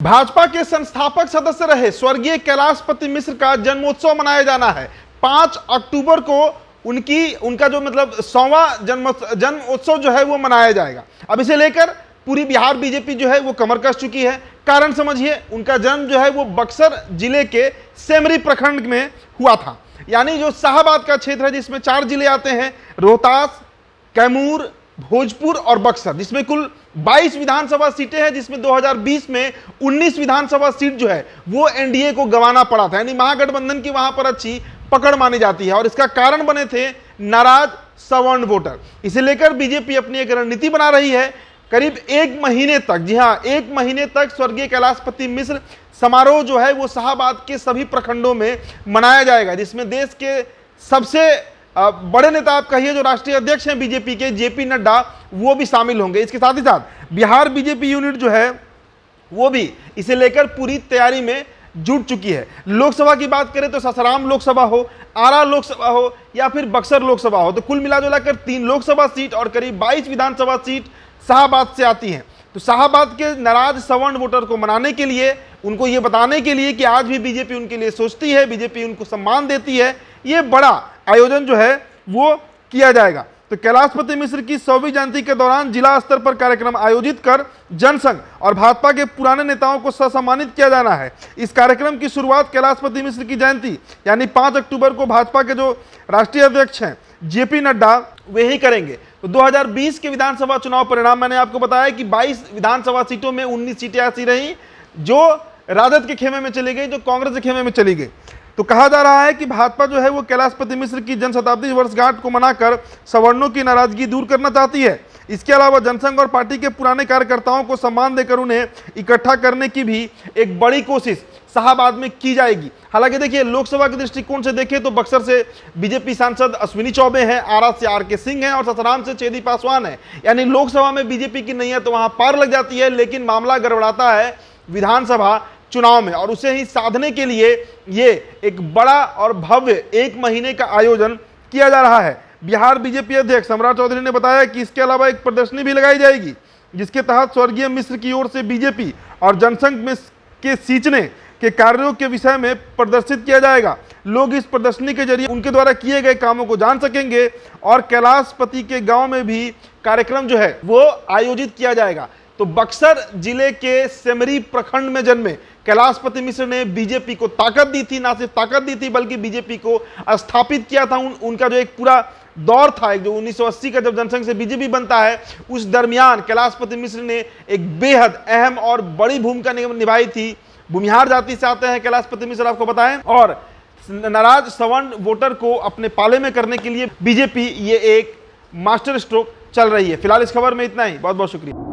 भाजपा के संस्थापक सदस्य रहे स्वर्गीय कैलाशपति मिश्र का जन्मोत्सव मनाया जाना है। 5 अक्टूबर को उनका जो 100वां जन्मोत्सव जो है वो मनाया जाएगा। अब इसे लेकर पूरी बिहार बीजेपी जो है वो कमर कस चुकी है। कारण समझिए, उनका जन्म जो है वो बक्सर जिले के सेमरी प्रखंड में हुआ था, यानी जो शाहबाद का क्षेत्र है जिसमें 4 जिले आते हैं, रोहतास, कैमूर, भोजपुर और बक्सर, जिसमें कुल 22 विधानसभा सीटें हैं, जिसमें 2020 में 19 विधानसभा सीट जो है वो एनडीए को गंवाना पड़ा था, यानी महागठबंधन की वहां पर अच्छी पकड़ मानी जाती है। और इसका कारण बने थे नाराज सवर्ण वोटर। इसे लेकर बीजेपी अपनी एक रणनीति बना रही है। करीब 1 महीने तक, जी हां, 1 महीने तक स्वर्गीय कैलाशपति मिश्र समारोह जो है वो शाहबाद के सभी प्रखंडों में मनाया जाएगा, जिसमें देश के सबसे बड़े नेता आप कहिए जो राष्ट्रीय अध्यक्ष हैं बीजेपी के, जेपी नड्डा, वो भी शामिल होंगे। इसके साथ ही साथ बिहार बीजेपी यूनिट जो है वो भी इसे लेकर पूरी तैयारी में जुट चुकी है। लोकसभा की बात करें तो सासाराम लोकसभा हो, आरा लोकसभा हो या फिर बक्सर लोकसभा हो, तो कुल मिलाजुलाकर 3 लोकसभा सीट और करीब 22 विधानसभा सीट शाहबाद से आती हैं। तो शाहबाद के नाराज सवर्ण वोटर को मनाने के लिए, उनको ये बताने के लिए कि आज भी बीजेपी उनके लिए सोचती है, बीजेपी उनको सम्मान देती है, ये बड़ा आयोजन जो है वो किया जाएगा। तो कैलाशपति मिश्र की 100वीं जयंती के दौरान जिला स्तर पर कार्यक्रम आयोजित कर जनसंघ और भाजपा के पुराने नेताओं को सम्मानित किया जाना है। इस कार्यक्रम की शुरुआत कैलाशपति मिश्र की जयंती यानी 5 अक्टूबर को भाजपा के जो राष्ट्रीय अध्यक्ष हैं जेपी नड्डा वे ही करेंगे। तो 2020 के विधानसभा चुनाव परिणाम मैंने आपको बताया कि 22 विधानसभा सीटों में 19 सीटें ऐसी रही जो राजद के खेमे में चली गई, जो कांग्रेस के खेमे में चली गई। तो कहा जा रहा है कि भाजपा जो है वो कैलाशपति मिश्र की जनशताब्दी वर्षगांठ को मनाकर सवर्णों की नाराजगी दूर करना चाहती है। इसके अलावा जनसंघ और पार्टी के पुराने कार्यकर्ताओं को सम्मान देकर उन्हें इकट्ठा करने की भी एक बड़ी कोशिश शाहबाद में की जाएगी। हालांकि देखिए, लोकसभा के दृष्टिकोण से देखें तो बक्सर से बीजेपी सांसद अश्विनी चौबे हैं, आरा से आर के सिंह हैं और सासाराम से चेदी पासवान है, यानी लोकसभा में बीजेपी की नैया तो वहां पार लग जाती है। लेकिन मामला गड़बड़ाता है विधानसभा चुनाव में, और उसे ही साधने के लिए ये एक बड़ा और भव्य 1 महीने का आयोजन किया जा रहा है। बिहार बीजेपी अध्यक्ष सम्राट चौधरी ने बताया कि इसके अलावा एक प्रदर्शनी भी लगाई जाएगी, जिसके तहत स्वर्गीय मिश्र की ओर से बीजेपी और जनसंघ में के सींचने के कार्यों के विषय में प्रदर्शित किया जाएगा। लोग इस प्रदर्शनी के जरिए उनके द्वारा किए गए कामों को जान सकेंगे और कैलाशपति के गांव में भी कार्यक्रम जो है वो आयोजित किया जाएगा। तो बक्सर जिले के सेमरी प्रखंड में जन्मे कैलाशपति मिश्र ने बीजेपी को ताकत दी थी, ना सिर्फ ताकत दी थी बल्कि बीजेपी को स्थापित किया था। उनका जो एक पूरा दौर था, एक जो 1980 का जब जनसंघ से बीजेपी बनता है, उस दरमियान कैलाशपति मिश्र ने एक बेहद अहम और बड़ी भूमिका निभाई थी। भूमिहार जाति से आते हैं कैलाशपति मिश्र, आपको बताएं, और नाराज सवर्ण वोटर को अपने पाले में करने के लिए बीजेपी ये एक मास्टर स्ट्रोक चल रही है। फिलहाल इस खबर में इतना ही। बहुत बहुत शुक्रिया।